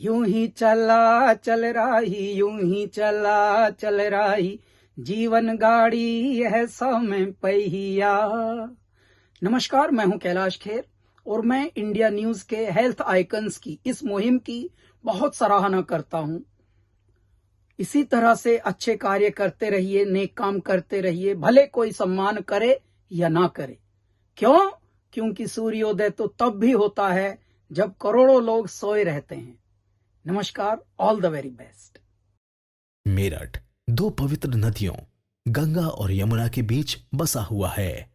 यूं ही चला चल रही, यूं ही चला चल रही, जीवन गाड़ी है सौ में पहिया। नमस्कार, मैं हूं कैलाश खेर और मैं इंडिया न्यूज के हेल्थ आइकन्स की इस मुहिम की बहुत सराहना करता हूं। इसी तरह से अच्छे कार्य करते रहिए, नेक काम करते रहिए, भले कोई सम्मान करे या ना करे। क्यों? क्योंकि सूर्योदय तो तब भी होता है जब करोड़ों लोग सोए रहते हैं। नमस्कार, all the very best. Meerut दो पवित्र नदियों गंगा और यमुना के बीच बसा हुआ है।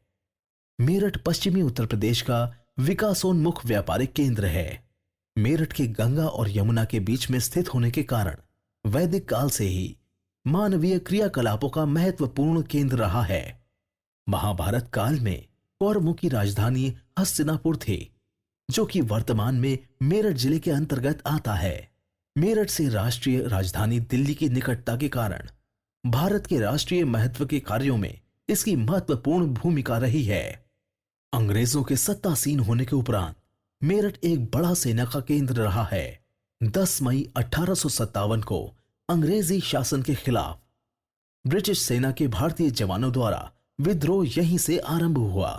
मेरठ पश्चिमी उत्तर प्रदेश का विकासोन्मुख व्यापारिक केंद्र है। मेरठ के गंगा और यमुना के बीच में स्थित होने के कारण वैदिक काल से ही मानवीय क्रियाकलापों का महत्वपूर्ण केंद्र रहा है। महाभारत काल में कौरवों की राजधानी हस्तिनापुर थी, जो कि वर्तमान में मेरठ जिले के अंतर्गत आता है। मेरठ से राष्ट्रीय राजधानी दिल्ली की निकटता के कारण भारत के राष्ट्रीय महत्व के कार्यों में इसकी महत्वपूर्ण भूमिका रही है। अंग्रेजों के सत्तासीन होने के उपरांत मेरठ एक बड़ा सेना का केंद्र रहा है। 10 मई 1857 को अंग्रेजी शासन के खिलाफ ब्रिटिश सेना के भारतीय जवानों द्वारा विद्रोह यहीं से आरंभ हुआ।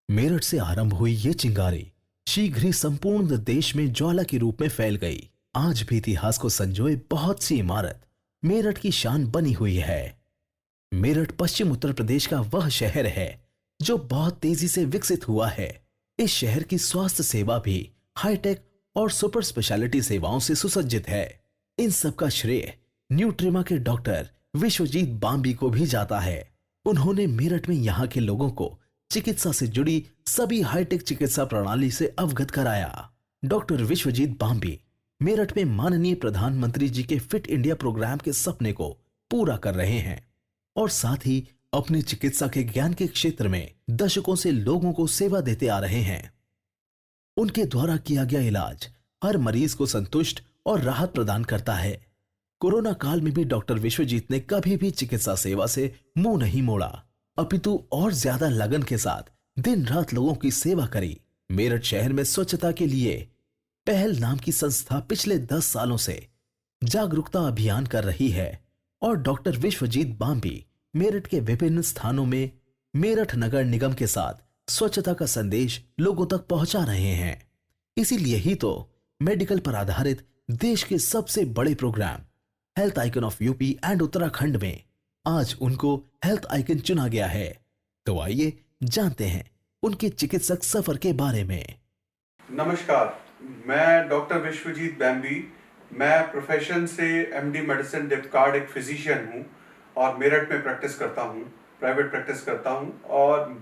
मेरठ से आरंभ हुई ये चिंगारी शीघ्र ही संपूर्ण देश में ज्वाला के रूप में फैल गई। आज भी इतिहास को संजोए बहुत सी इमारत मेरठ की शान बनी हुई है। मेरठ पश्चिम उत्तर प्रदेश का वह शहर है जो बहुत तेजी से विकसित हुआ है। इस शहर की स्वास्थ्य सेवा भी हाईटेक और सुपर स्पेशलिटी सेवाओं से सुसज्जित है। इन सब का श्रेय न्यूट्रिमा के डॉक्टर विश्वजीत बाम्बी को भी जाता है। उन्होंने मेरठ में यहाँ के लोगों को चिकित्सा से जुड़ी सभी हाईटेक चिकित्सा प्रणाली से अवगत कराया। डॉक्टर विश्वजीत बाम्बी मेरठ में माननीय प्रधानमंत्री जी के फिट इंडिया प्रोग्राम के सपने को पूरा कर रहे हैं और साथ ही अपने चिकित्सा के ज्ञान के क्षेत्र में दशकों से लोगों को सेवा देते आ रहे हैं। उनके द्वारा किया गया इलाज हर मरीज को संतुष्ट और राहत प्रदान करता है। कोरोना काल में भी डॉक्टर विश्वजीत ने कभी भी चिकित्सा सेवा से मुंह नहीं मोड़ा, अपितु और ज्यादा लगन के साथ दिन रात लोगों की सेवा करी। मेरठ शहर में स्वच्छता के लिए पहल नाम की संस्था पिछले 10 सालों से जागरूकता अभियान कर रही है और डॉक्टर विश्वजीत बाम्बी मेरठ के विभिन्न स्थानों में मेरठ नगर निगम के साथ स्वच्छता का संदेश लोगों तक पहुंचा रहे हैं। इसीलिए ही तो मेडिकल पर आधारित देश के सबसे बड़े programme health icon of UP and Uttarakhand में आज उनको हेल्थ आइकन चुना गया है। तो आइए जानते हैं उनके चिकित्सक सफर के बारे में। नमस्कार, मैं डॉक्टर विश्वजीत बैम्बी। मैं प्रोफेशन से एमडी मेडिसिन डिप्ट कार्ड एक फिजिशियन हूँ और मेरठ में प्रैक्टिस करता हूँ, प्राइवेट प्रैक्टिस करता हूँ और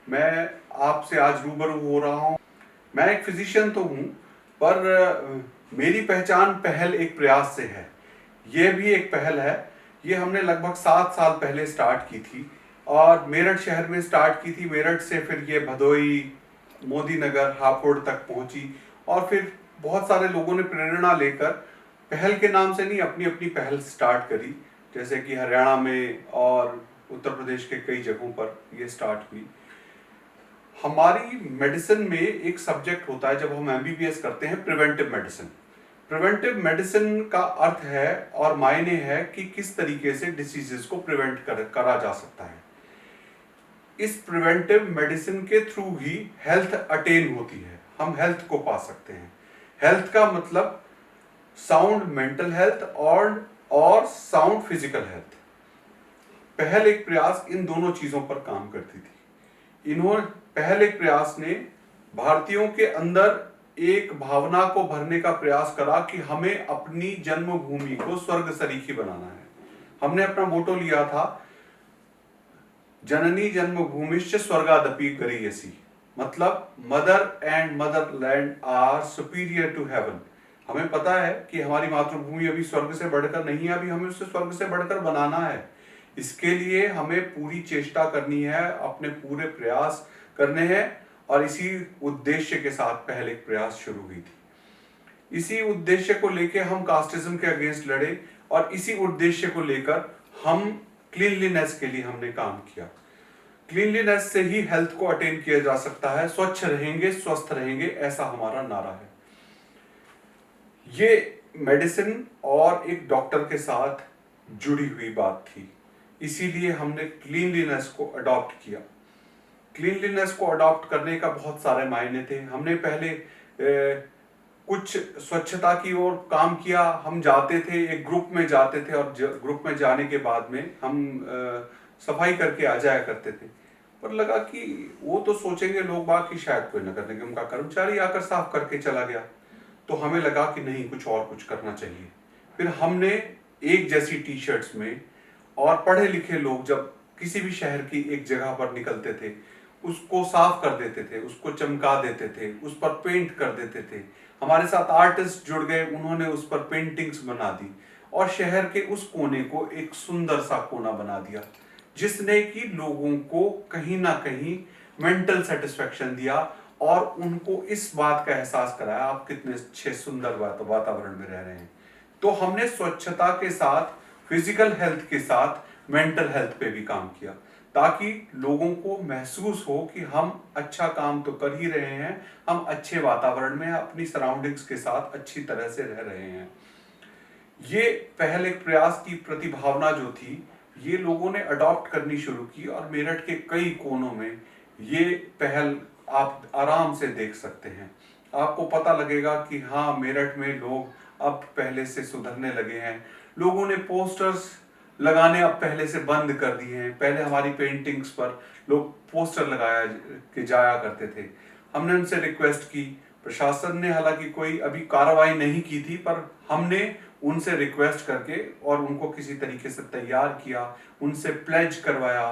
मैं आपसे आज रूबरू हो रहा हूँ। मैं एक फिजिशियन तो हूँ पर मेरी पहचान पहल एक प्रयास से है। ये भी एक पहल है। ये हमने लगभग 7 साल पहले स्टार्ट की थी और मेरठ शहर में स्टार्ट की थी। मेरठ से फिर ये भदोई, मोदी नगर, हापुड़ तक पहुंची और फिर बहुत सारे लोगों ने प्रेरणा लेकर पहल के नाम से नहीं अपनी अपनी पहल स्टार्ट करी, जैसे कि हरियाणा में और उत्तर प्रदेश के कई जगहों पर ये स्टार्ट हुई। हमारी मेडिसिन में एक सब्जेक्ट होता है जब हम एमबीबीएस करते हैं, प्रिवेंटिव मेडिसिन। प्रिवेंटिव मेडिसिन का अर्थ है और मायने है कि किस तरीके से डिसीजेस को प्रिवेंट करा जा सकता है। इस प्रिवेंटिव मेडिसिन के थ्रू ही हेल्थ अटेन होती है, हम हेल्थ को पा सकते हैं। हेल्थ का मतलब साउंड मेंटल हेल्थ और साउंड फिजिकल हेल्थ। पहल एक प्रयास इन दोनों चीजों पर काम करती थी। पहल एक प्रयास ने भारतीयों के अंदर एक भावना को भरने का प्रयास करा कि हमें अपनी जन्मभूमि को स्वर्ग सरीखी बनाना है। हमने अपना मोटो लिया था, जननी जन्मभूमिश्च स्वर्गादपि गरीयसी, मतलब mother and motherland are superior to heaven. हमें पता है कि हमारी मातृभूमि अभी स्वर्ग से बढ़कर नहीं है, अभी हमें उसे स्वर्ग से बढ़कर बनाना है। इसके लिए हमें पूरी चेष्टा करनी है, अपने पूरे प्रयास करने हैं और इसी उद्देश्य के साथ पहले एक प्रयास शुरू हुई थी। इसी उद्देश्य को लेकर हम कास्टिज्म के अगेंस्ट लड़े और इसी उद्देश्य को लेकर हम क्लीनलीनेस के लिए हमने काम किया। क्लीनलीनेस से ही हेल्थ को अटेन किया जा सकता है। स्वच्छ रहेंगे, स्वस्थ रहेंगे, ऐसा हमारा नारा है। ये मेडिसिन और एक डॉक्टर के साथ जुड़ी हुई बात थी, इसीलिए हमने क्लीनलीनेस को अडॉप्ट किया। क्लीनलीनेस को अडॉप्ट करने का बहुत सारे मायने थे। हमने पहले कुछ स्वच्छता की ओर काम किया। हम जाते थे, एक ग्रुप में जाते थे और ग्रुप में जाने के बाद में हम सफाई करके आ जाया करते थे। पर लगा कि वो तो सोचेंगे लोग बाग कि शायद कोई न करने के, उनका कर्मचारी आकर साफ करके चला गया। तो हमें लगा कि नहीं, कुछ करना चाहिए। फिर हमने एक जैसी टी शर्ट्स में, और पढ़े लिखे लोग जब किसी भी शहर की एक जगह पर निकलते थे, उसको साफ कर देते थे, उसको चमका देते थे, उस पर पेंट कर देते थे। हमारे साथ आर्टिस्ट जुड़ गए, उन्होंने उस पर पेंटिंग्स बना दी और शहर के उस कोने को एक सुंदर सा कोना बना दिया, जिसने कि लोगों को कहीं ना कहीं मेंटल सेटिस्फेक्शन दिया और उनको इस बात का एहसास कराया आप कितने अच्छे सुंदर वातावरण में रह रहे हैं। तो हमने स्वच्छता के साथ, फिजिकल हेल्थ के साथ मेंटल हेल्थ पे भी काम किया, ताकि लोगों को महसूस हो कि हम अच्छा काम तो कर ही रहे हैं, हम अच्छे वातावरण में अपनी सराउंडिंग्स के साथ अच्छी तरह से रह रहे हैं। ये पहले प्रयास की प्रतिभावना जो थी, ये लोगों ने अडॉप्ट करनी शुरू की और मेरठ के कई कोनों में ये पहल आप आराम से देख सकते हैं। आपको पता लगेगा कि हाँ, मेरठ में लोग अब पहले से सुधरने लगे हैं। लोगों ने पोस्टर्स लगाने अब पहले से बंद कर दिए हैं। पहले हमारी पेंटिंग्स पर लोग पोस्टर लगाया के जाया करते थे। हमने उनसे रिक्वेस्ट की, प्रशासन ने हालांकि कोई अभी कार्रवाई नहीं की थी, पर हमने उनसे रिक्वेस्ट करके और उनको किसी तरीके से तैयार किया, उनसे प्लेज करवाया।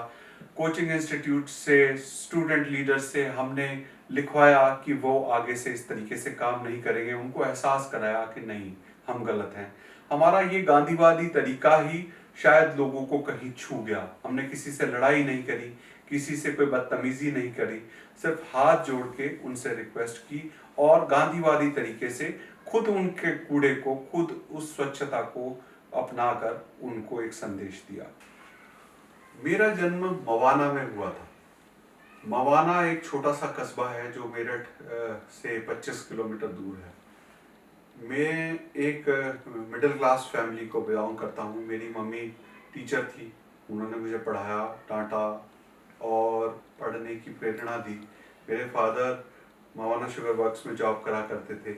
कोचिंग इंस्टीट्यूट से, स्टूडेंट लीडर से हमने लिखवाया कि वो आगे से इस तरीके से काम नहीं करेंगे। उनको एहसास कराया कि नहीं, हम गलत हैं। हमारा ये गांधीवादी तरीका ही शायद लोगों को कहीं छू गया। हमने किसी से लड़ाई नहीं करी, किसी से कोई बदतमीजी नहीं करी, सिर्फ हाथ जोड़ के उनसे रिक्वेस्ट की और गांधीवादी तरीके से खुद उनके कूड़े को, खुद उस स्वच्छता को अपनाकर उनको एक संदेश दिया। मेरा जन्म मवाना में हुआ था। मवाना एक छोटा सा कस्बा है जो मेरठ से 25 किलोमीटर दूर है। मैं एक मिडिल क्लास फैमिली को बिलोंग करता हूँ। मेरी मम्मी टीचर थी, उन्होंने मुझे पढ़ाया, डांटा और पढ़ने की प्रेरणा दी। मेरे फादर मवाना शुगर वर्क्स में जॉब करा करते थे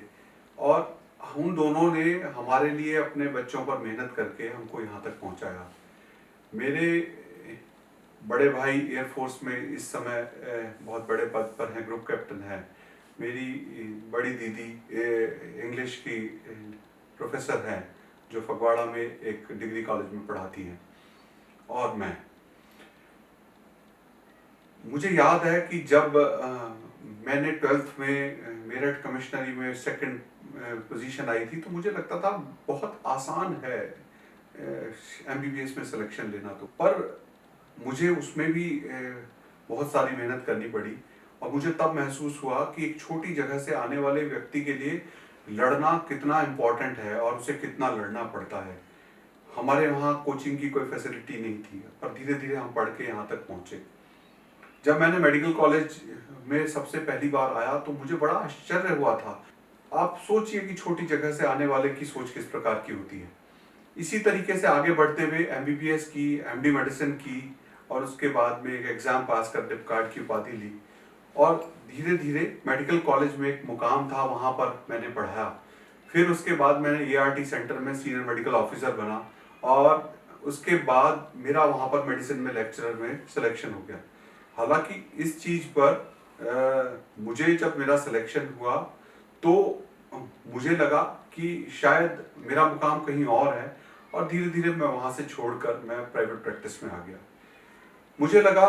और उन दोनों ने हमारे लिए अपने बच्चों पर मेहनत करके हमको यहाँ तक पहुँचाया। मेरे बड़े भाई एयरफोर्स में इस समय बहुत बड़े पद पर हैं, ग्रुप कैप्टन है। मेरी बड़ी दीदी इंग्लिश की प्रोफेसर हैं जो फगवाड़ा में एक डिग्री कॉलेज में पढ़ाती हैं। और मुझे याद है कि जब मैंने 12th में मेरठ कमिश्नरी में सेकंड पोजीशन आई थी, तो मुझे लगता था बहुत आसान है MBBS में सिलेक्शन लेना। तो पर मुझे उसमें भी बहुत सारी मेहनत करनी पड़ी और मुझे तब महसूस हुआ कि एक छोटी जगह से आने वाले व्यक्ति के लिए लड़ना कितना इम्पोर्टेंट है और उसे कितना लड़ना पड़ता है। हमारे वहाँ कोचिंग की कोई फैसिलिटी नहीं थी, पर धीरे धीरे हम पढ़ के यहाँ तक पहुँचे। जब मैंने मेडिकल कॉलेज में सबसे पहली बार आया तो मुझे बड़ा आश्चर्य हुआ था। आप सोचिए कि छोटी जगह से आने वाले की सोच किस प्रकार की होती है। इसी तरीके से आगे बढ़ते हुए MBBS की, MD मेडिसिन की और उसके बाद में एक एग्जाम पास कर डिप्कार्ड की उपाधि ली और धीरे धीरे मेडिकल कॉलेज में एक मुकाम था, वहाँ पर मैंने पढ़ाया। फिर उसके बाद मैंने ART सेंटर में सीनियर मेडिकल ऑफिसर बना और उसके बाद मेरा वहाँ पर मेडिसिन में लेक्चरर में सिलेक्शन हो गया। हालांकि इस चीज़ पर मुझे जब मेरा सिलेक्शन हुआ तो मुझे लगा कि शायद मेरा मुकाम कहीं और है और धीरे धीरे मैं वहाँ से छोड़कर मैं प्राइवेट प्रैक्टिस में आ गया। मुझे लगा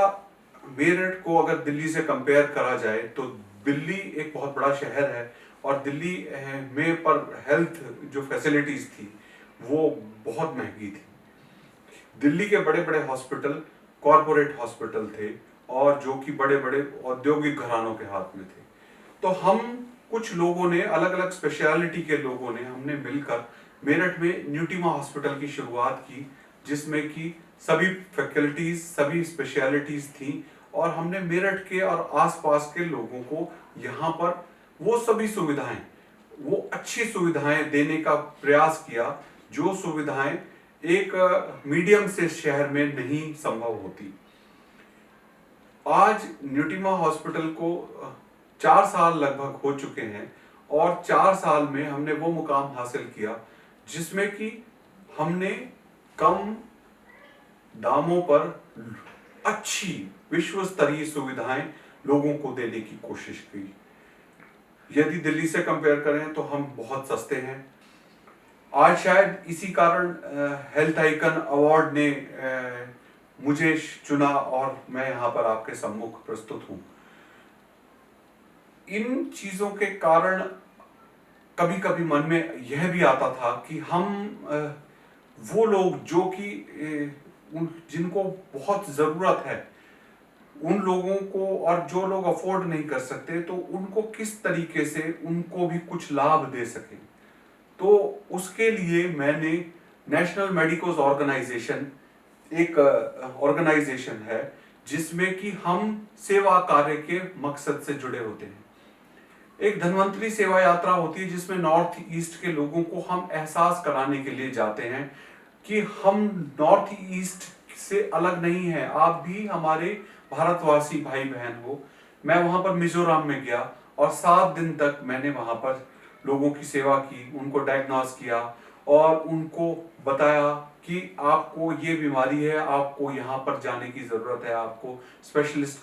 मेरठ को अगर दिल्ली से कंपेयर करा जाए तो दिल्ली एक बहुत बड़ा शहर है और दिल्ली में पर हेल्थ जो फैसिलिटीज़ थी वो बहुत महंगी थी। दिल्ली के बड़े बड़े हॉस्पिटल कॉरपोरेट हॉस्पिटल थे और जो कि बड़े बड़े औद्योगिक घरानों के हाथ में थे। तो हम कुछ लोगों ने, अलग अलग स्पेशलिटी के लोगों ने, हमने मिलकर मेरठ में न्यूटीमा हॉस्पिटल की शुरुआत की, जिसमें कि सभी फैकल्टीज, सभी स्पेशलिटीज थी और हमने मेरठ के और आसपास के लोगों को यहाँ पर वो सभी सुविधाएं वो अच्छी सुविधाएं देने का प्रयास किया, जो सुविधाएं एक मीडियम से शहर में नहीं संभव होती। आज न्यूटिमा हॉस्पिटल को 4 साल लगभग हो चुके हैं और 4 साल में हमने वो मुकाम हासिल किया जिसमें कि हमने कम दामों पर अच्छी विश्व स्तरीय सुविधाएं लोगों को देने की कोशिश की। यदि दिल्ली से कंपेयर करें तो हम बहुत सस्ते हैं। आज शायद इसी कारण हेल्थ आइकन अवार्ड ने मुझे चुना और मैं यहाँ पर आपके सम्मुख प्रस्तुत हूँ। इन चीजों के कारण कभी कभी मन में यह भी आता था कि हम वो लोग जो कि जिनको बहुत जरूरत है, उन लोगों को, और जो लोग अफोर्ड नहीं कर सकते, तो उनको किस तरीके से उनको भी कुछ लाभ दे सके। तो उसके लिए मैंने नेशनल मेडिकोज ऑर्गेनाइजेशन, एक ऑर्गेनाइजेशन है जिसमें कि हम सेवा कार्य के मकसद से जुड़े होते हैं। एक धन्वंतरी सेवा यात्रा होती है जिसमें नॉर्थ ईस्ट के लोगों को हम एहसास कराने के लिए जाते हैं कि हम नॉर्थ ईस्ट से अलग नहीं है, आप भी हमारे भारतवासी भाई बहन हो। मैं वहां पर मिजोरम में गया और 7 दिन तक मैंने वहां पर लोगों की सेवा की, उनको डायग्नोस किया और उनको बताया कि आपको ये बीमारी है, आपको यहाँ पर जाने की जरूरत है, आपको स्पेशलिस्ट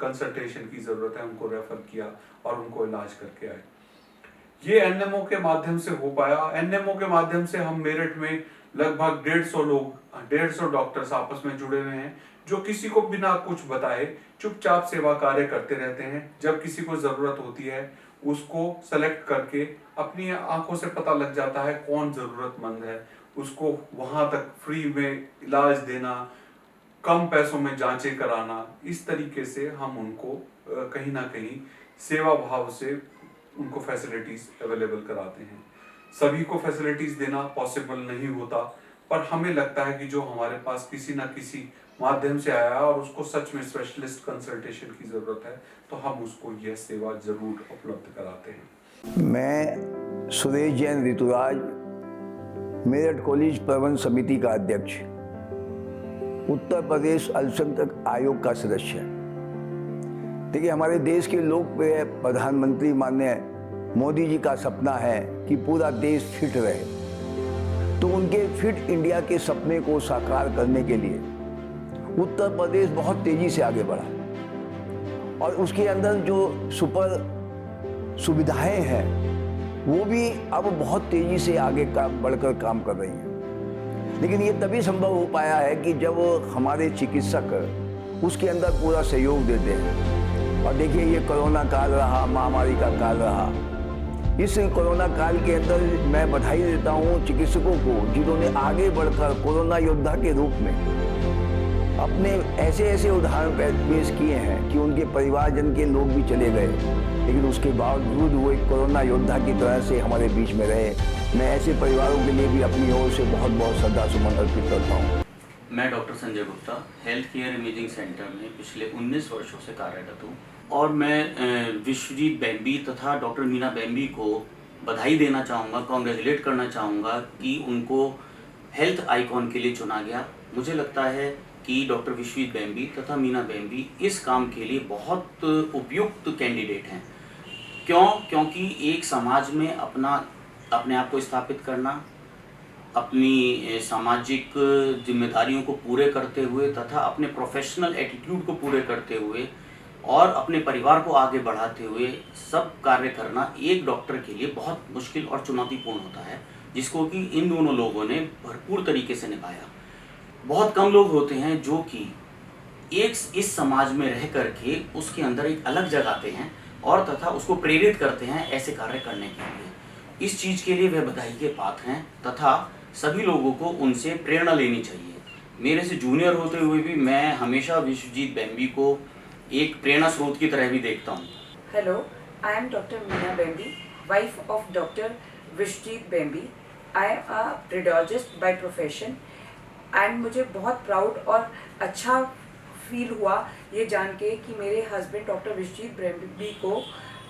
कंसल्टेशन की जरूरत है। उनको रेफर किया और उनको इलाज करके आए। ये एनएमओ के माध्यम से हो पाया। एनएमओ के माध्यम से हम मेरठ में लगभग 150 लोग, 150 डॉक्टर्स आपस में जुड़े हुए हैं जो किसी को बिना कुछ बताए चुपचाप सेवा कार्य करते रहते हैं। जब किसी को जरूरत होती है उसको सेलेक्ट करके अपनी आंखों से पता लग जाता है कौन जरूरतमंद है, उसको वहां तक फ्री में इलाज देना, कम पैसों में जांचें कराना। इस तरीके से हम उनको कहीं ना कहीं सेवा भाव से उनको फैसिलिटीज अवेलेबल कराते हैं। सभी को फैसिलिटीज देना पॉसिबल नहीं होता, पर हमें लगता है कि जो हमारे पास किसी ना किसी माध्यम से आया और उसको सच में स्पेशलिस्ट कंसल्टेशन की जरूरत है, तो हम उसको यह सेवा जरूर उपलब्ध कराते हैं। मैं सुरेश जैन ऋतुराज, मेरठ कॉलेज प्रबंध समिति का अध्यक्ष, उत्तर प्रदेश अल्पसंख्यक आयोग का सदस्य। देखिए, हमारे देश के लोकप्रिय प्रधानमंत्री माननीय मोदी जी का सपना है कि पूरा देश फिट रहे। तो उनके फिट इंडिया के सपने को साकार करने के लिए उत्तर प्रदेश बहुत तेजी से आगे बढ़ा और उसके अंदर जो सुपर सुविधाएं हैं वो भी अब बहुत तेजी से आगे बढ़कर काम कर रही हैं। लेकिन ये तभी संभव हो पाया है कि जब हमारे चिकित्सक उसके अंदर पूरा सहयोग देते हैं। और देखिए, ये कोरोना काल रहा, महामारी का काल रहा। इस कोरोना काल के अंदर मैं बधाई देता हूँ चिकित्सकों को जिन्होंने आगे बढ़कर कोरोना योद्धा के रूप में अपने ऐसे उदाहरण पेश किए हैं कि उनके परिवारजन के लोग भी चले गए, लेकिन उसके बावजूद वो एक कोरोना योद्धा की तरह से हमारे बीच में रहे। मैं ऐसे परिवारों के लिए भी अपनी ओर से बहुत बहुत श्रद्धा सुमन अर्पित करता हूँ। मैं doctor Sanjay Gupta health care imaging centre में पिछले 19 वर्षों से कार्यरत हूँ और मैं विश्वजीत बेम्बी तथा डॉक्टर मीना बेम्बी को बधाई देना चाहूँगा, कॉन्ग्रेचुलेट करना चाहूँगा कि उनको हेल्थ आइकॉन के लिए चुना गया। मुझे लगता है कि डॉक्टर विश्वजीत बेम्बी तथा मीना बेम्बी इस काम के लिए बहुत उपयुक्त कैंडिडेट हैं। क्योंकि एक समाज में अपने आप को स्थापित करना, अपनी सामाजिक जिम्मेदारियों को पूरे करते हुए तथा अपने प्रोफेशनल एटीट्यूड को पूरे करते हुए और अपने परिवार को आगे बढ़ाते हुए सब कार्य करना एक डॉक्टर के लिए बहुत मुश्किल और चुनौतीपूर्ण होता है, जिसको कि इन दोनों लोगों ने भरपूर तरीके से निभाया। बहुत कम लोग होते हैं जो कि इस समाज में रह करके उसके अंदर एक अलग जगाते हैं और तथा उसको प्रेरित करते हैं ऐसे कार्य करने के लिए। इस चीज़ के लिए वे बधाई के पात्र हैं तथा सभी लोगों को उनसे प्रेरणा लेनी चाहिए। मेरे से जूनियर होते हुए भी मैं हमेशा विश्वजीत बेम्बी को एक प्रेरणा स्रोत की तरह भी देखता हूँ। Hello, I am doctor Meena Bembi, wife of doctor Vishwajeet Bembi. I am a radiologist by profession and मुझे बहुत प्राउड और अच्छा फील हुआ ये जान के कि मेरे हस्बैंड डॉक्टर विश्वजीत बेम्बी को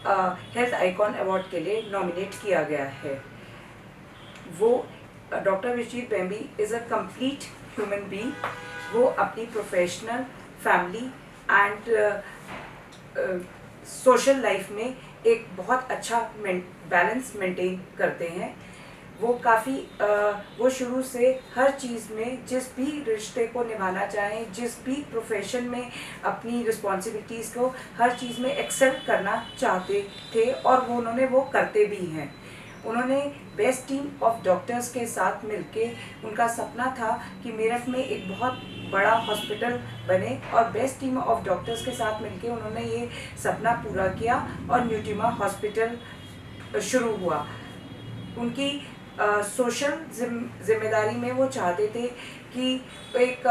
हेल्थ आइकॉन अवार्ड के लिए नॉमिनेट किया गया है। वो doctor Vishwajeet Bembi is a complete human being. वो अपनी professional, family and social life में एक बहुत अच्छा बैलेंस मेंटेन करते हैं। वो वो शुरू से हर चीज़ में जिस भी रिश्ते को निभाना चाहें, जिस भी प्रोफेशन में अपनी रिस्पॉन्सिबिलिटीज़ को हर चीज़ में एक्सेल करना चाहते थे और उन्होंने वो करते भी हैं। उन्होंने बेस्ट टीम ऑफ डॉक्टर्स के साथ मिलके, उनका सपना था कि मेरठ में एक बहुत बड़ा हॉस्पिटल बने और बेस्ट टीम ऑफ डॉक्टर्स के साथ मिलके उन्होंने ये सपना पूरा किया और न्यूट्रिमा हॉस्पिटल शुरू हुआ। उनकी सोशल जिम्मेदारी में वो चाहते थे कि एक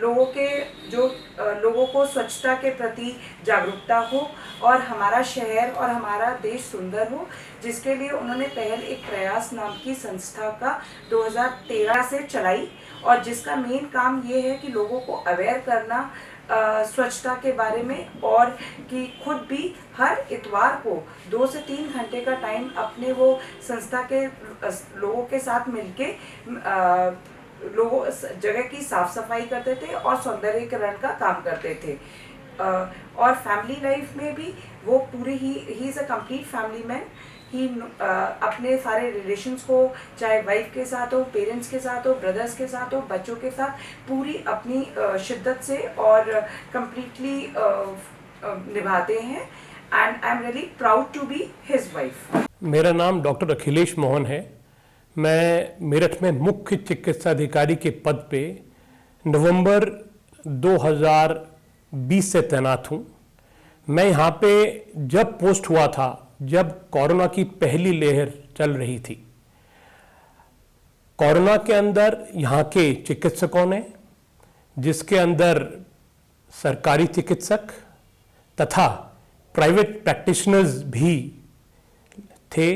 लोगों को स्वच्छता के प्रति जागरूकता हो और हमारा शहर और हमारा देश सुंदर हो, जिसके लिए उन्होंने पहल एक प्रयास नाम की संस्था का 2013 से चलाई और जिसका मेन काम ये है कि लोगों को अवेयर करना स्वच्छता के बारे में और कि खुद भी हर इतवार को 2 से 3 घंटे का टाइम अपने वो संस्था के लोगों के साथ मिलके लोगों जगह की साफ सफाई करते थे और सौंदर्यीकरण का काम करते थे। और फैमिली लाइफ में भी वो पूरी ही is a complete family man. He अपने सारे रिलेशंस को, चाहे वाइफ के साथ हो, पेरेंट्स के साथ हो, ब्रदर्स के साथ हो, बच्चों के साथ पूरी अपनी शिद्दत से और कंप्लीटली निभाते हैं and I am really proud to be his wife. मेरा नाम डॉक्टर अखिलेश मोहन है। मैं मेरठ में मुख्य चिकित्सा अधिकारी के पद पे नवंबर 2020 से तैनात हूँ। मैं यहाँ पे जब पोस्ट हुआ था, जब कोरोना की पहली लहर चल रही थी, कोरोना के अंदर यहाँ के चिकित्सकों ने, जिसके अंदर सरकारी चिकित्सक तथा प्राइवेट प्रैक्टिशनर्स भी थे,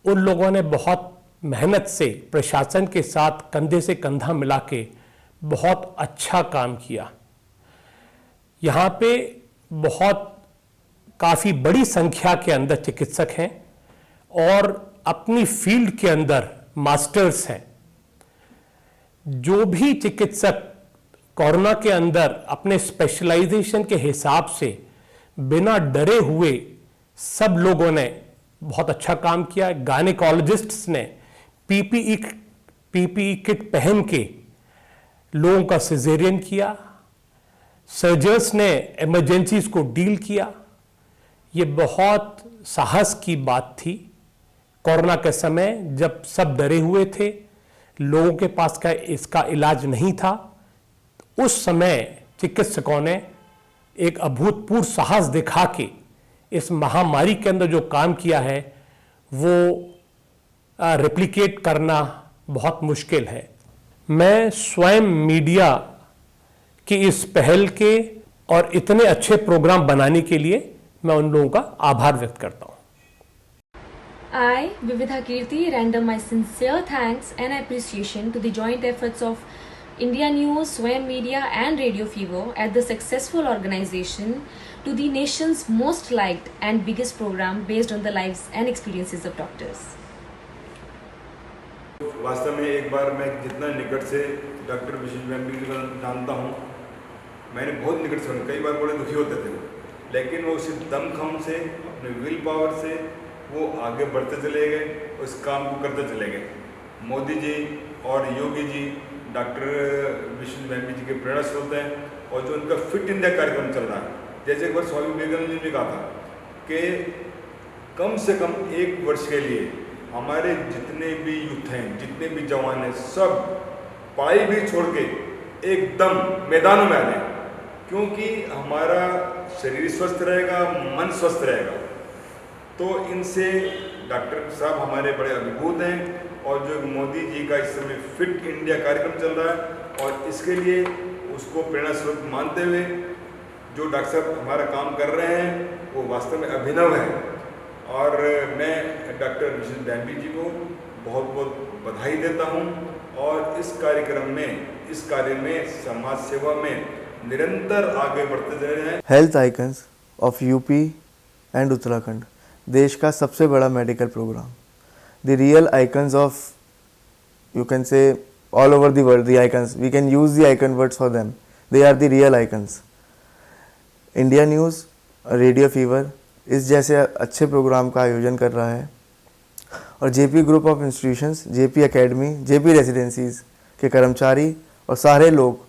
उन लोगों ने बहुत मेहनत से प्रशासन के साथ कंधे से कंधा मिला के बहुत अच्छा काम किया। यहाँ पे काफ़ी बड़ी संख्या के अंदर चिकित्सक हैं और अपनी फील्ड के अंदर मास्टर्स हैं। जो भी चिकित्सक कोरोना के अंदर अपने स्पेशलाइजेशन के हिसाब से बिना डरे हुए सब लोगों ने बहुत अच्छा काम किया। गायनेकोलॉजिस्ट्स ने पीपीई किट पहन के लोगों का सिजेरियन किया, सर्जन्स ने इमरजेंसीज को डील किया। ये बहुत साहस की बात थी। कोरोना के समय जब सब डरे हुए थे, लोगों के पास इसका इलाज नहीं था, उस समय चिकित्सकों ने एक अभूतपूर्व साहस दिखा के इस महामारी के अंदर जो काम किया है वो रेप्लिकेट करना बहुत मुश्किल है। मैं स्वयं मीडिया की इस पहल के और इतने अच्छे प्रोग्राम बनाने के लिए मैं उन लोगों का आभार व्यक्त करता हूँ। I, Vividha Kirti, render my sincere thanks and appreciation to the joint efforts of India News, Swayam Media and Radio Fever at the successful organization to the nation's most liked and biggest program based on the lives and experiences of doctors. वास्तव में एक बार मैं जितना निकट से doctor Vishwajeet बेम्बी को जानता हूँ, मैंने बहुत निकट से, कई बार बड़े दुखी होते थे, लेकिन वो उसी दमखम से, अपने विल पावर से वो आगे बढ़ते चले गए, उस काम को करते चले गए। मोदी जी और योगी जी डॉक्टर विश्वजीत बेम्बी जी के प्रेरणा स्रोत हैं और जो उनका फिट इंडिया कार्यक्रम चल रहा है, जैसे एक बार स्वामी विवेकानंद जी ने कहा था कि कम से कम 1 वर्ष के लिए हमारे जितने भी यूथ हैं, जितने भी जवान हैं, सब पढ़ाई भी छोड़ के एकदम मैदानों में आ जाए, क्योंकि हमारा शरीर स्वस्थ रहेगा, मन स्वस्थ रहेगा। तो इनसे डॉक्टर साहब हमारे बड़े अभिभूत हैं और जो मोदी जी का इस समय फिट इंडिया कार्यक्रम चल रहा है और इसके लिए उसको प्रेरणा स्रोत मानते हुए जो डॉक्टर साहब हमारा काम कर रहे हैं वो वास्तव में अभिनव है। और मैं डॉक्टर विश्वजीत बेम्बी जी को बहुत बहुत बधाई देता हूं और इस कार्यक्रम में, इस कार्य में, समाज सेवा में निरंतर आगे बढ़ते जा रहे हैं। Health icons of UP and Uttarakhand देश का सबसे बड़ा medical programme. The real icons of, you can say all over the world, the icons, we can use the icon words for them, they are the real icons. India news, radio fever इस जैसे अच्छे programme का आयोजन कर रहा है, और JP group of institutions, JP academy, JP रेजिडेंसीज के कर्मचारी और सारे लोग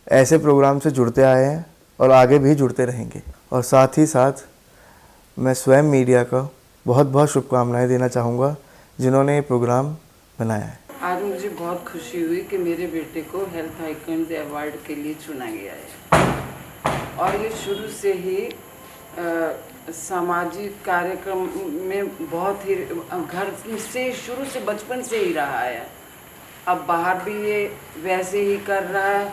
ऐसे प्रोग्राम से जुड़ते आए हैं और आगे भी जुड़ते रहेंगे। और साथ ही साथ मैं स्वयं मीडिया को बहुत बहुत शुभकामनाएं देना चाहूँगा जिन्होंने ये प्रोग्राम बनाया है। आज मुझे बहुत खुशी हुई कि मेरे बेटे को हेल्थ आइकन्स अवार्ड के लिए चुना गया है, और ये शुरू से ही सामाजिक कार्यक्रम में बहुत ही घर से शुरू से बचपन से ही रहा है। अब बाहर भी ये वैसे ही कर रहा है,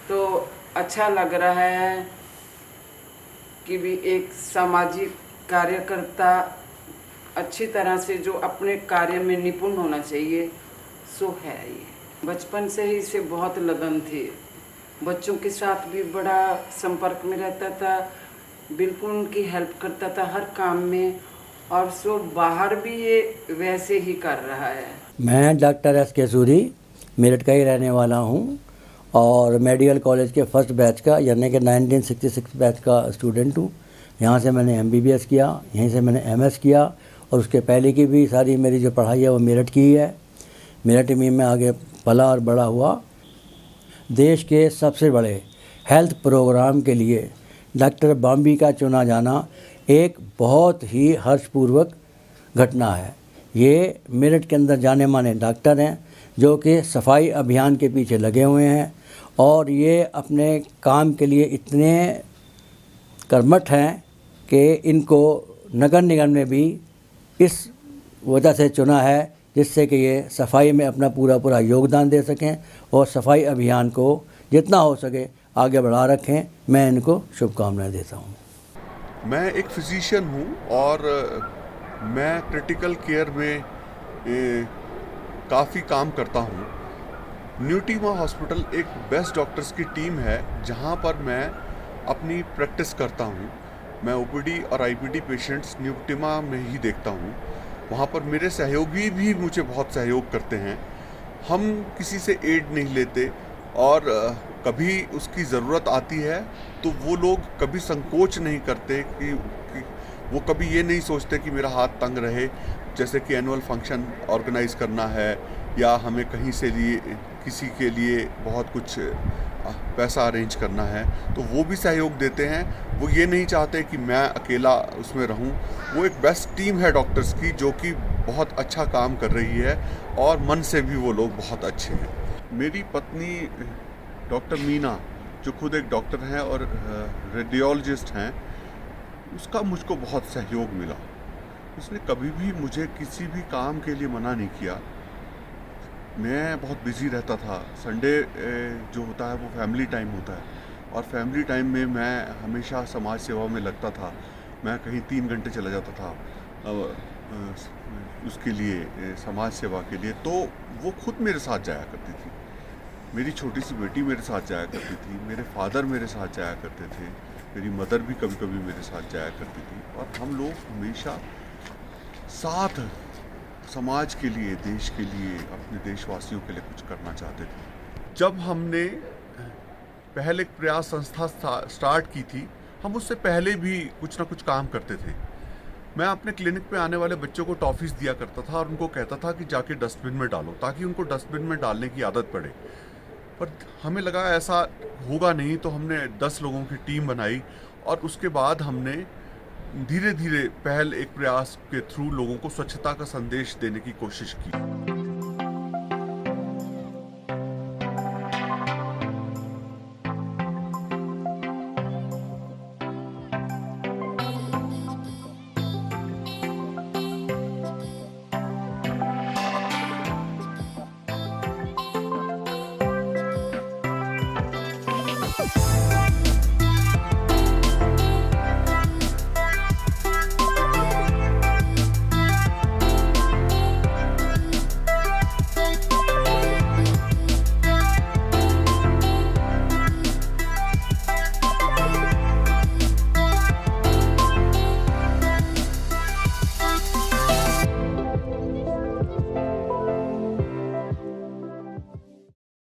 तो अच्छा लग रहा है कि भी एक सामाजिक कार्यकर्ता अच्छी तरह से जो अपने कार्य में निपुण होना चाहिए सो है। ये बचपन से ही इसे बहुत लगन थी, बच्चों के साथ भी बड़ा संपर्क में रहता था, बिल्कुल उनकी हेल्प करता था हर काम में, और सो बाहर भी ये वैसे ही कर रहा है। मैं डॉक्टर एस के सूरी मेरठ का ही रहने वाला हूँ और मेडिकल कॉलेज के फर्स्ट बैच का यानी कि 1966 बैच का स्टूडेंट हूँ। यहाँ से मैंने MBBS किया, यहीं से मैंने MS किया, और उसके पहले की भी सारी मेरी जो पढ़ाई है वो मेरठ की ही है। मेरठ में मैं आगे पला और बड़ा हुआ। देश के सबसे बड़े हेल्थ प्रोग्राम के लिए डॉक्टर बॉम्बे का चुना जाना एक बहुत ही हर्षपूर्वक घटना है। ये मेरठ के अंदर जाने माने डॉक्टर हैं जो कि सफाई अभियान के पीछे लगे हुए हैं, और ये अपने काम के लिए इतने कर्मठ हैं कि इनको नगर निगम ने भी इस वजह से चुना है जिससे कि ये सफाई में अपना पूरा योगदान दे सकें और सफाई अभियान को जितना हो सके आगे बढ़ा रखें। मैं इनको शुभकामनाएं देता हूँ। मैं एक फिजिशियन हूँ और मैं क्रिटिकल केयर में काफ़ी काम करता हूँ। न्यूटीमा हॉस्पिटल एक बेस्ट डॉक्टर्स की टीम है जहाँ पर मैं अपनी प्रैक्टिस करता हूँ। मैं OPD और IPD पेशेंट्स न्यूटीमा में ही देखता हूँ। वहाँ पर मेरे सहयोगी भी मुझे बहुत सहयोग करते हैं। हम किसी से एड नहीं लेते, और कभी उसकी ज़रूरत आती है तो वो लोग कभी संकोच नहीं करते कि वो कभी ये नहीं सोचते कि मेरा हाथ तंग रहे। जैसे कि एनुअल फंक्शन ऑर्गेनाइज करना है या हमें कहीं से किसी के लिए बहुत कुछ पैसा अरेंज करना है तो वो भी सहयोग देते हैं। वो ये नहीं चाहते कि मैं अकेला उसमें रहूं। वो एक बेस्ट टीम है डॉक्टर्स की जो कि बहुत अच्छा काम कर रही है, और मन से भी वो लोग बहुत अच्छे हैं। मेरी पत्नी डॉक्टर मीना जो खुद एक डॉक्टर हैं और रेडियोलॉजिस्ट हैं, उसका मुझको बहुत सहयोग मिला। उसने कभी भी मुझे किसी भी काम के लिए मना नहीं किया। मैं बहुत बिजी रहता था। संडे जो होता है वो फैमिली टाइम होता है, और फैमिली टाइम में मैं हमेशा समाज सेवा में लगता था। मैं कहीं 3 घंटे चला जाता था उसके लिए, समाज सेवा के लिए। तो वो खुद मेरे साथ जाया करती थी, मेरी छोटी सी बेटी मेरे साथ जाया करती थी, मेरे फादर मेरे साथ जाया करते थे, मेरी मदर भी कभी कभी मेरे साथ जाया करती थी, और हम लोग हमेशा साथ समाज के लिए, देश के लिए, अपने देशवासियों के लिए कुछ करना चाहते थे। जब हमने पहले प्रयास संस्था स्टार्ट की थी, हम उससे पहले भी कुछ ना कुछ काम करते थे। मैं अपने क्लिनिक पे आने वाले बच्चों को टॉफीज़ दिया करता था और उनको कहता था कि जाके डस्टबिन में डालो, ताकि उनको डस्टबिन में डालने की आदत पड़े। पर हमें लगा ऐसा होगा नहीं, तो हमने 10 लोगों की टीम बनाई, और उसके बाद हमने धीरे धीरे पहल एक प्रयास के थ्रू लोगों को स्वच्छता का संदेश देने की कोशिश की।